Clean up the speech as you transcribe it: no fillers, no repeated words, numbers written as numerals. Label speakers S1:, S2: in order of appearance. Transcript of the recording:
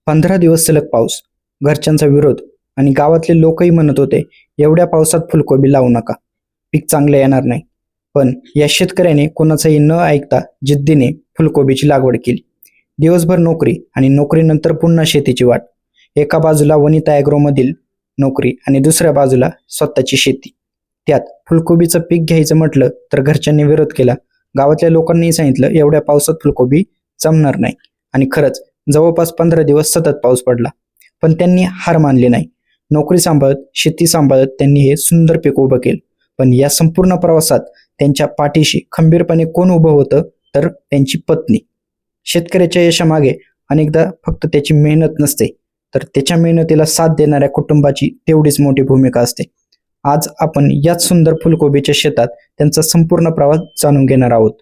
S1: 15 दिवस सलग पाऊस, घरच्यांचा विरोध आणि गावातले लोकही म्हणत होते, एवढ्या पावसात फुलकोबी लावू नका, पीक चांगलं येणार नाही. पण या शेतकऱ्याने कोणाचंही न ऐकता जिद्दीने फुलकोबीची लागवड केली. दिवसभर नोकरी आणि नोकरीनंतर पुन्हा शेतीची वाट. एका बाजूला वनिता ॲग्रोमधील नोकरी आणि दुसऱ्या बाजूला स्वतःची शेती. त्यात फुलकोबीचं पीक घ्यायचं म्हटलं तर घरच्यांनी विरोध केला. गावातल्या लोकांनीही सांगितलं एवढ्या पावसात फुलकोबी जमणार नाही. आणि खरंच जवळपास 15 दिवस सतत पाऊस पडला. पण त्यांनी हार मानली नाही. नोकरी सांभाळत, शेती सांभाळत त्यांनी हे सुंदर पीक उभं केलं. पण या संपूर्ण प्रवासात त्यांच्या पाठीशी खंबीरपणे कोण उभं होतं, तर त्यांची पत्नी. शेतकऱ्याच्या यशामागे अनेकदा फक्त त्याची मेहनत नसते, तर त्याच्या मेहनतीला साथ देणाऱ्या कुटुंबाची तेवढीच मोठी भूमिका असते. आज आपण याच सुंदर फुलकोबीच्या शेतात त्यांचा संपूर्ण प्रवास जाणून घेणार आहोत.